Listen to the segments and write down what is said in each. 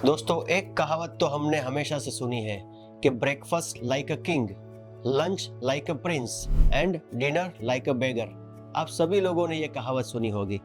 दोस्तों, एक कहावत तो हमने हमेशा से सुनी है कि breakfast like a king, lunch like a prince and dinner like a beggar. आप सभी लोगों ने ये कहावत सुनी होगी।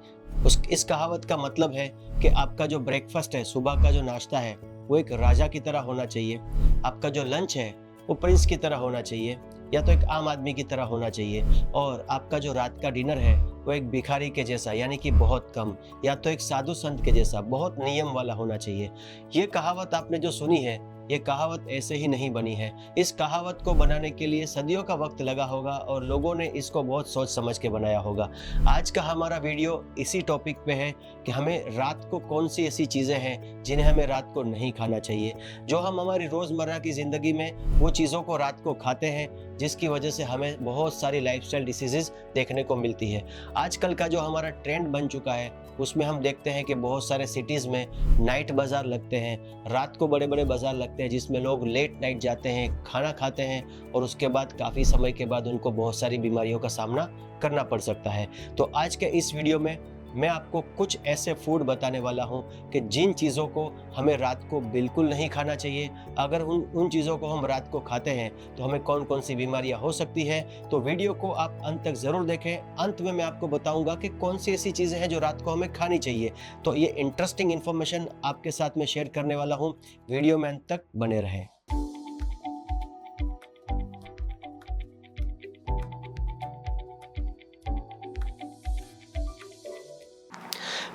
इस कहावत का मतलब है कि आपका जो ब्रेकफास्ट है, सुबह का जो नाश्ता है, वो एक राजा की तरह होना चाहिए। आपका जो लंच है वो प्रिंस की तरह होना चाहिए, या तो एक आम आदमी की तरह होना चाहिए। और आपका जो रात का डिनर है वो एक भिखारी के जैसा, यानी कि बहुत कम, या तो एक साधु संत के जैसा बहुत नियम वाला होना चाहिए। ये कहावत आपने जो सुनी है, ये कहावत ऐसे ही नहीं बनी है। इस कहावत को बनाने के लिए सदियों का वक्त लगा होगा और लोगों ने इसको बहुत सोच समझ के बनाया होगा। आज का हमारा वीडियो इसी टॉपिक पे है कि हमें रात को कौन सी ऐसी चीज़ें हैं जिन्हें हमें रात को नहीं खाना चाहिए। जो हम हमारी रोज़मर्रा की ज़िंदगी में वो चीज़ों को रात को खाते हैं, जिसकी वजह से हमें बहुत सारी लाइफस्टाइल डिसीजेज देखने को मिलती है। आजकल का जो हमारा ट्रेंड बन चुका है, उसमें हम देखते हैं कि बहुत सारे सिटीज़ में नाइट बाज़ार लगते हैं, रात को बड़े बड़े बाज़ार लगते हैं, जिसमें लोग लेट नाइट जाते हैं, खाना खाते हैं और उसके बाद काफ़ी समय के बाद उनको बहुत सारी बीमारियों का सामना करना पड़ सकता है। तो आज के इस वीडियो में मैं आपको कुछ ऐसे फूड बताने वाला हूं कि जिन चीज़ों को हमें रात को बिल्कुल नहीं खाना चाहिए। अगर उन चीज़ों को हम रात को खाते हैं तो हमें कौन कौन सी बीमारियां हो सकती है। तो वीडियो को आप अंत तक ज़रूर देखें। अंत में मैं आपको बताऊंगा कि कौन सी ऐसी चीज़ें हैं जो रात को हमें खानी चाहिए। तो ये इंटरेस्टिंग इन्फॉर्मेशन आपके साथ में शेयर करने वाला हूँ। वीडियो में अंत तक बने रहें।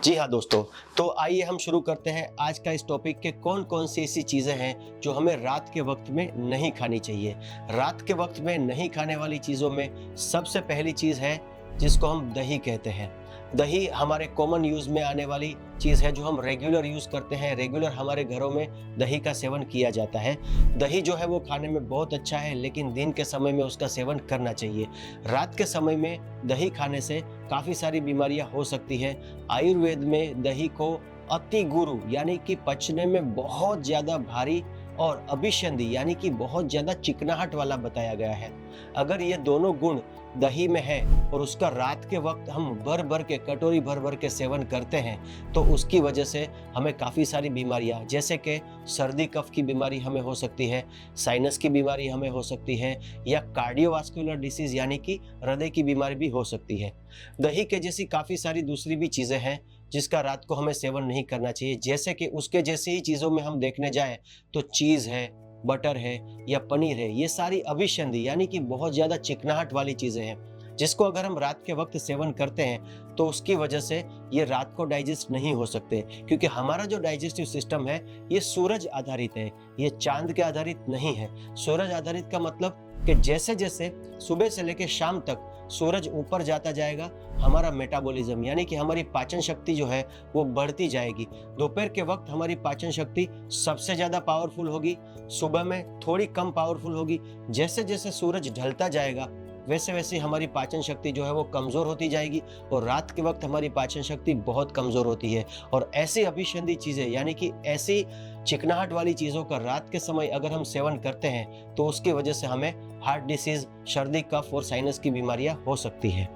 जी हाँ दोस्तों, तो आइए हम शुरू करते हैं आज का इस टॉपिक के कौन कौन सी ऐसी चीज़ें हैं जो हमें रात के वक्त में नहीं खानी चाहिए। रात के वक्त में नहीं खाने वाली चीज़ों में सबसे पहली चीज़ है जिसको हम दही कहते हैं। दही हमारे कॉमन यूज़ में आने वाली चीज़ है जो हम रेगुलर यूज़ करते हैं। रेगुलर हमारे घरों में दही का सेवन किया जाता है। दही जो है वो खाने में बहुत अच्छा है, लेकिन दिन के समय में उसका सेवन करना चाहिए। रात के समय में दही खाने से काफ़ी सारी बीमारियां हो सकती हैं। आयुर्वेद में दही को अति गुरु यानी कि पचने में बहुत ज़्यादा भारी और अभिसंधि यानी कि बहुत ज़्यादा चिकनाहट वाला बताया गया है। अगर ये दोनों गुण दही में है और उसका रात के वक्त हम भर भर के कटोरी भर भर के सेवन करते हैं, तो उसकी वजह से हमें काफ़ी सारी बीमारियां, जैसे कि सर्दी कफ की बीमारी हमें हो सकती है, साइनस की बीमारी हमें हो सकती है, या कार्डियोवास्कुलर डिसीज़ यानी कि हृदय की बीमारी भी हो सकती है। दही के जैसी काफ़ी सारी दूसरी भी चीज़ें हैं जिसका रात को हमें सेवन नहीं करना चाहिए। जैसे कि उसके जैसी ही चीज़ों में हम देखने जाएँ तो चीज़ है, बटर है या पनीर है, ये सारी अभिसंधि यानी कि बहुत ज़्यादा चिकनाहट वाली चीज़ें हैं, जिसको अगर हम रात के वक्त सेवन करते हैं तो उसकी वजह से ये रात को डाइजेस्ट नहीं हो सकते। क्योंकि हमारा जो डाइजेस्टिव सिस्टम है ये सूरज आधारित है, ये चांद के आधारित नहीं है। सूरज आधारित का मतलब कि जैसे जैसे सुबह से लेकर शाम तक सूरज ऊपर जाता जाएगा, हमारा मेटाबॉलिज्म यानी कि हमारी पाचन शक्ति जो है वो बढ़ती जाएगी। दोपहर के वक्त हमारी पाचन शक्ति सबसे ज़्यादा पावरफुल होगी, सुबह में थोड़ी कम पावरफुल होगी। जैसे जैसे सूरज ढलता जाएगा वैसे वैसे हमारी पाचन शक्ति जो है वो कमज़ोर होती जाएगी और रात के वक्त हमारी पाचन शक्ति बहुत कमज़ोर होती है। और ऐसी अभिसंधि चीज़ें यानी कि ऐसी चिकनाहट वाली चीज़ों का रात के समय अगर हम सेवन करते हैं तो उसकी वजह से हमें हार्ट डिसीज़, सर्दी कफ और साइनस की बीमारियां हो सकती हैं।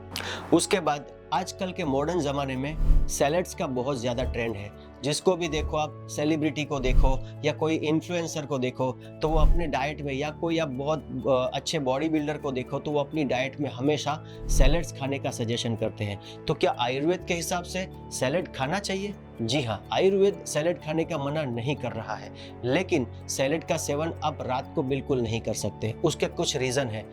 उसके बाद आजकल के मॉडर्न ज़माने में सैलेड्स का बहुत ज़्यादा ट्रेंड है। जिसको भी देखो, आप सेलिब्रिटी को देखो या कोई इन्फ्लुएंसर को देखो, तो वो अपने डाइट में, या कोई आप बहुत अच्छे बॉडी बिल्डर को देखो तो वो अपनी डाइट में हमेशा सैलेड्स खाने का सजेशन करते हैं। तो क्या आयुर्वेद के हिसाब से सैलेड खाना चाहिए? जी हाँ, आयुर्वेद सैलेड खाने का मना नहीं कर रहा है, लेकिन सैलेड का सेवन आप रात को बिल्कुल नहीं कर सकते। उसके कुछ रीज़न है।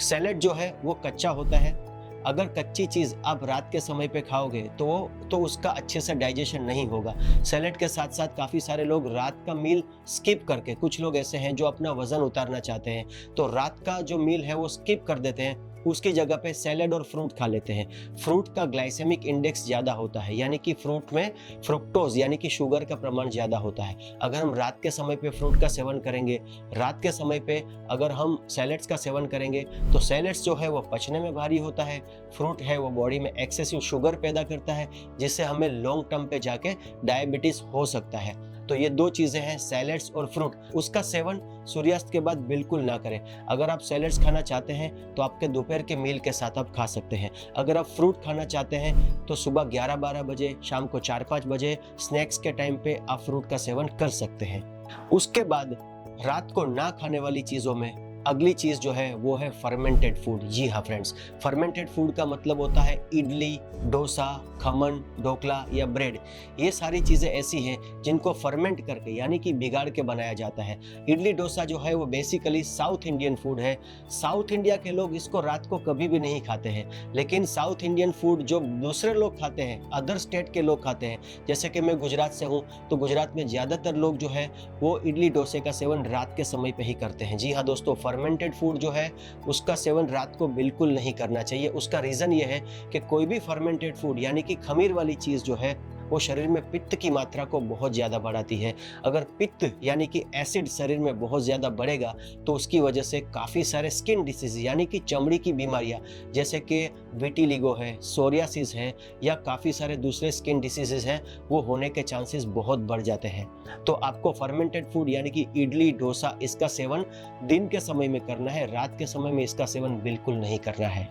सैलेड जो है वो कच्चा होता है। अगर कच्ची चीज़ आप रात के समय पे खाओगे तो उसका अच्छे से डाइजेशन नहीं होगा। सैलेड के साथ साथ काफ़ी सारे लोग रात का मील स्किप करके, कुछ लोग ऐसे हैं जो अपना वज़न उतारना चाहते हैं तो रात का जो मील है वो स्किप कर देते हैं, उसकी जगह पे सैलेड और फ्रूट खा लेते हैं। फ्रूट का ग्लाइसेमिक इंडेक्स ज़्यादा होता है, यानी कि फ्रूट में फ्रुक्टोज यानी कि शुगर का प्रमाण ज़्यादा होता है। अगर हम रात के समय पे फ्रूट का सेवन करेंगे, रात के समय पे अगर हम सैलेड्स का सेवन करेंगे तो सैलेड्स जो है वो पचने में भारी होता है, फ्रूट है वो बॉडी में एक्सेसिव शुगर पैदा करता है, जिससे हमें लॉन्ग टर्म पे जाके डायबिटीज़ हो सकता है। तो ये दो चीज़ें हैं, सैलेड्स और फ्रूट। उसका सेवन सूर्यास्त के बाद बिल्कुल ना करें। अगर आप सैलेड्स खाना चाहते हैं तो आपके दोपहर के मील के साथ आप खा सकते हैं। अगर आप फ्रूट खाना चाहते हैं तो सुबह 11-12 बजे, शाम को 4-5 बजे स्नैक्स के टाइम पे आप फ्रूट का सेवन कर सकते हैं। उसके बाद रात को ना खाने वाली चीज़ों में अगली चीज़ जो है वो है फर्मेंटेड फूड। जी हाँ फ्रेंड्स, फर्मेंटेड फूड का मतलब होता है इडली, डोसा, खमन, ढोकला या ब्रेड। ये सारी चीज़ें ऐसी हैं जिनको फर्मेंट करके यानी कि बिगाड़ के बनाया जाता है। इडली डोसा जो है वो बेसिकली साउथ इंडियन फूड है। साउथ इंडिया के लोग इसको रात को कभी भी नहीं खाते हैं, लेकिन साउथ इंडियन फूड जो दूसरे लोग खाते हैं, अदर स्टेट के लोग खाते हैं, जैसे कि मैं गुजरात से हूँ तो गुजरात में ज़्यादातर लोग जो है वो इडली डोसे का सेवन रात के समय पे ही करते हैं। जी हाँ दोस्तों, फर्मेंटेड फूड जो है उसका सेवन रात को बिल्कुल नहीं करना चाहिए। उसका रीज़न ये है कि कोई भी फर्मेंटेड फूड यानी कि खमीर वाली चीज़ जो है वो शरीर में पित्त की मात्रा को बहुत ज़्यादा बढ़ाती है। अगर पित्त यानी कि एसिड शरीर में बहुत ज़्यादा बढ़ेगा तो उसकी वजह से काफ़ी सारे स्किन डिसीज यानी कि चमड़ी की बीमारियां जैसे कि विटिलिगो है, सोरियासिस है या काफ़ी सारे दूसरे स्किन डिसीजेज हैं वो होने के चांसेस बहुत बढ़ जाते हैं। तो आपको फर्मेंटेड फूड यानी कि इडली, डोसा इसका सेवन दिन के समय में करना है, रात के समय में इसका सेवन बिल्कुल नहीं करना है।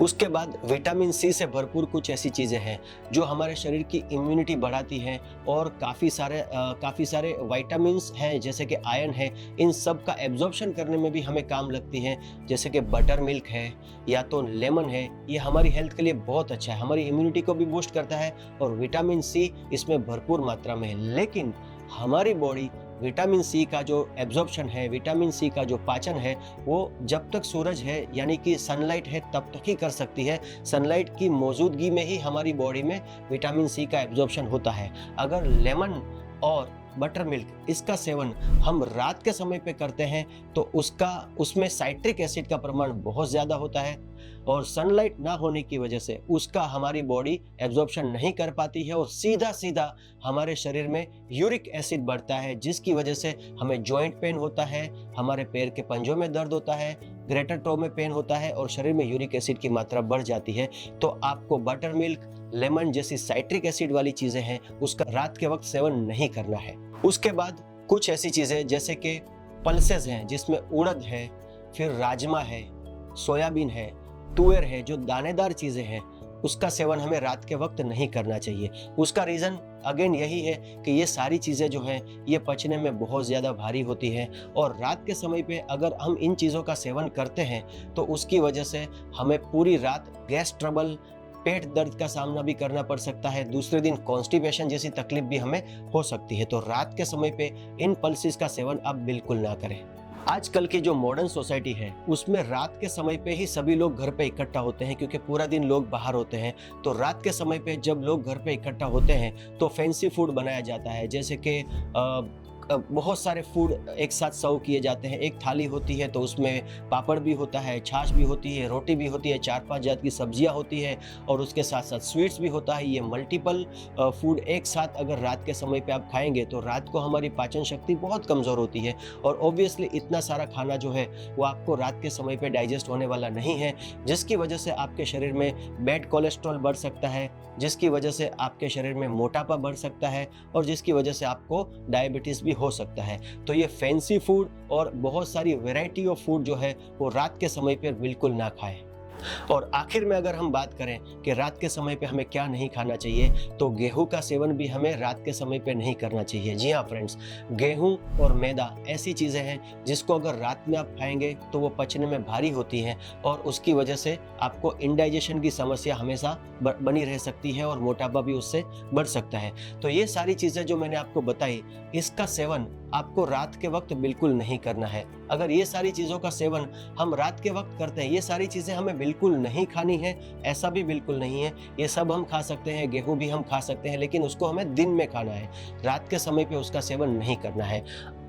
उसके बाद विटामिन सी से भरपूर कुछ ऐसी चीज़ें हैं जो हमारे शरीर की इम्यूनिटी बढ़ाती हैं और काफ़ी सारे विटामिन्स हैं जैसे कि आयरन है, इन सब का एब्जॉर्प्शन करने में भी हमें काम लगती हैं। जैसे कि बटर मिल्क है या तो लेमन है, ये हमारी हेल्थ के लिए बहुत अच्छा है, हमारी इम्यूनिटी को भी बूस्ट करता है और विटामिन सी इसमें भरपूर मात्रा में है। लेकिन हमारी बॉडी विटामिन सी का जो एब्जॉर्प्शन है, विटामिन सी का जो पाचन है वो जब तक सूरज है यानी कि सनलाइट है तब तक ही कर सकती है। सनलाइट की मौजूदगी में ही हमारी बॉडी में विटामिन सी का एब्जॉर्प्शन होता है। अगर लेमन और बटर मिल्क इसका सेवन हम रात के समय पे करते हैं तो उसमें साइट्रिक एसिड का प्रमाण बहुत ज़्यादा होता है और सनलाइट ना होने की वजह से उसका हमारी बॉडी एब्जॉर्प्शन नहीं कर पाती है और सीधा हमारे शरीर में यूरिक एसिड बढ़ता है, जिसकी वजह से हमें जॉइंट पेन होता है, हमारे पैर के पंजों में दर्द होता है, ग्रेटर टो में पेन होता है और शरीर में यूरिक एसिड की मात्रा बढ़ जाती है। तो आपको बटर मिल्क, लेमन जैसी साइट्रिक एसिड वाली चीज़ें हैं उसका रात के वक्त सेवन नहीं करना है। उसके बाद कुछ ऐसी चीज़ें जैसे कि पल्सेस हैं जिसमें उड़द है, फिर राजमा है, सोयाबीन है, तुअर है, जो दानेदार चीज़ें हैं उसका सेवन हमें रात के वक्त नहीं करना चाहिए। उसका रीज़न अगेन यही है कि ये सारी चीज़ें जो हैं ये पचने में बहुत ज़्यादा भारी होती हैं और रात के समय पे अगर हम इन चीज़ों का सेवन करते हैं तो उसकी वजह से हमें पूरी रात गैस ट्रबल, पेट दर्द का सामना भी करना पड़ सकता है। दूसरे दिन कॉन्स्टिपेशन जैसी तकलीफ भी हमें हो सकती है। तो रात के समय पे इन पल्सेस का सेवन आप बिल्कुल ना करें। आजकल की जो मॉडर्न सोसाइटी है उसमें रात के समय पे ही सभी लोग घर पे इकट्ठा होते हैं क्योंकि पूरा दिन लोग बाहर होते हैं। तो रात के समय पे जब लोग घर पे इकट्ठा होते हैं तो फैंसी फूड बनाया जाता है, जैसे कि बहुत सारे फूड एक साथ सर्व किए जाते हैं। एक थाली होती है तो उसमें पापड़ भी होता है, छाछ भी होती है, रोटी भी होती है, 4-5 जात की सब्जियां होती है और उसके साथ साथ स्वीट्स भी होता है। ये मल्टीपल फूड एक साथ अगर रात के समय पे आप खाएंगे तो रात को हमारी पाचन शक्ति बहुत कमज़ोर होती है और ऑब्वियसली इतना सारा खाना जो है वो आपको रात के समय पे डाइजेस्ट होने वाला नहीं है, जिसकी वजह से आपके शरीर में बैड कोलेस्ट्रॉल बढ़ सकता है, जिसकी वजह से आपके शरीर में मोटापा बढ़ सकता है और जिसकी वजह से आपको डायबिटीज़ भी हो सकता है। तो ये फैंसी फूड और बहुत सारी वैरायटी ऑफ फूड जो है वो रात के समय पर बिल्कुल ना खाएं। और आखिर में अगर हम बात करें कि रात के समय पे हमें क्या नहीं खाना चाहिए तो गेहूं का सेवन भी हमें रात के समय पे नहीं करना चाहिए। जी हाँ फ्रेंड्स, गेहूं और मैदा ऐसी चीज़ें हैं जिसको अगर रात में आप खाएंगे तो वो पचने में भारी होती हैं और उसकी वजह से आपको इंडाइजेशन की समस्या हमेशा बनी रह सकती है और मोटापा भी उससे बढ़ सकता है। तो ये सारी चीज़ें जो मैंने आपको बताई इसका सेवन आपको रात के वक्त बिल्कुल नहीं करना है। अगर ये सारी चीज़ों का सेवन हम रात के वक्त करते हैं, ये सारी चीज़ें हमें बिल्कुल नहीं खानी है, ऐसा भी बिल्कुल नहीं है। ये सब हम खा सकते हैं, गेहूं भी हम खा सकते हैं, लेकिन उसको हमें दिन में खाना है, रात के समय पे उसका सेवन नहीं करना है।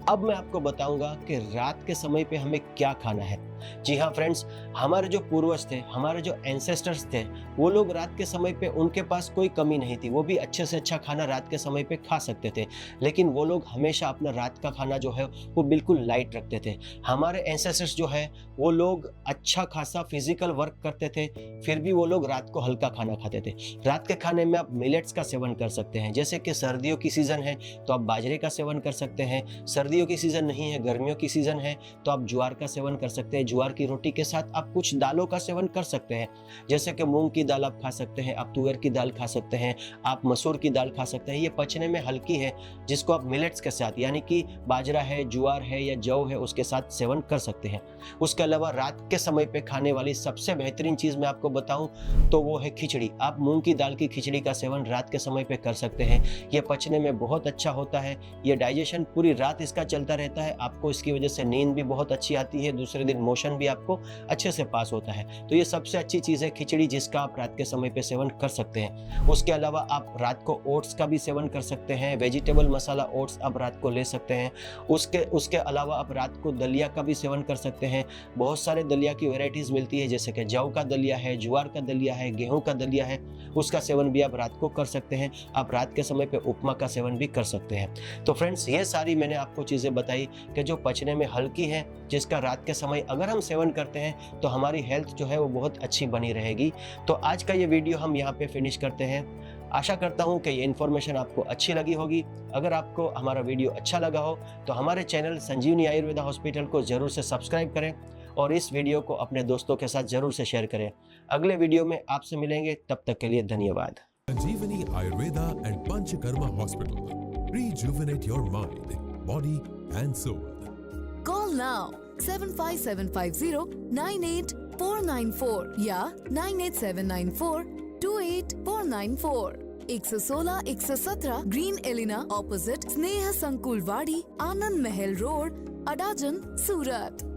अब मैं आपको बताऊंगा कि रात के समय पे हमें क्या खाना है। जी हाँ फ्रेंड्स, हमारे जो पूर्वज थे, हमारे जो एंसेस्टर्स थे, वो लोग रात के समय पे उनके पास कोई कमी नहीं थी, वो भी अच्छे से अच्छा खाना रात के समय पे खा सकते थे। लेकिन वो लोग हमेशा अपना रात का खाना जो है वो बिल्कुल लाइट रखते थे। हमारे एंसेस्टर्स जो है वो लोग अच्छा खासा फिजिकल वर्क करते थे, फिर भी वो लोग रात को हल्का खाना खाते थे। रात के खाने में आप मिलेट्स का सेवन कर सकते हैं, जैसे कि सर्दियों की सीज़न है तो आप बाजरे का सेवन कर सकते हैं, सर्दियों की सीज़न नहीं है, गर्मियों की सीज़न है तो आप ज्वार का सेवन कर सकते हैं। ज्वार की रोटी के साथ आप कुछ दालों का सेवन कर सकते हैं, जैसे कि मूंग की दाल आप खा सकते हैं, आप तुअर की दाल खा सकते हैं, आप मसूर की दाल खा सकते हैं। ये पचने में हल्की है, जिसको आप मिलेट्स के साथ यानी कि बाजरा है, ज्वार है या जौ है उसके साथ सेवन कर सकते हैं। उसके अलावा रात के समय पे खाने वाली सबसे बेहतरीन चीज़ मैं आपको बताऊं तो वो है खिचड़ी। आप मूंग की दाल की खिचड़ी का सेवन रात के समय पे कर सकते हैं। ये पचने में बहुत अच्छा होता है, ये डाइजेशन पूरी रात इसका चलता रहता है, आपको इसकी वजह से नींद भी बहुत अच्छी आती है, दूसरे दिन मोशन भी आपको अच्छे से पास होता है। तो ये सबसे अच्छी चीज़ है खिचड़ी, जिसका आप रात के समय पे सेवन कर सकते हैं। उसके अलावा आप रात को ओट्स का भी सेवन कर सकते हैं, वेजिटेबल मसाला ओट्स आप रात को ले सकते हैं। उसके अलावा आप रात को दलिया का भी सेवन कर सकते हैं। बहुत सारे दलिया की वेराइटीज़ मिलती है, जैसे कि जौ का दलिया है, ज्वार का दलिया है, गेहूं का दलिया है, उसका सेवन भी आप रात को कर सकते हैं। आप रात के समय पे उपमा का सेवन भी कर सकते हैं। तो फ्रेंड्स, ये सारी मैंने आपको चीज़ें बताई कि जो पचने में हल्की है, जिसका रात के समय अगर हम सेवन करते हैं तो हमारी हेल्थ जो है वो बहुत अच्छी बनी रहेगी। तो आज का ये वीडियो हम यहाँ पे फिनिश करते हैं। आशा करता हूँ कि ये इन्फॉर्मेशन आपको अच्छी लगी होगी। अगर आपको हमारा वीडियो अच्छा लगा हो तो हमारे चैनल संजीवनी आयुर्वेदा हॉस्पिटल को ज़रूर से सब्सक्राइब करें और इस वीडियो को अपने दोस्तों के साथ ज़रूर से शेयर करें। अगले वीडियो में आपसे मिलेंगे, तब तक के लिए धन्यवाद। Sanjeevani Ayurveda and Panchakarma Hospital. Rejuvenate your mind, body and soul. Call now 75750 98494 या 98794 28494। 116 ग्रीन एलिना ऑपोजिट स्नेह संकुल वाड़ी, आनंद महल रोड, अडाजन, सूरत।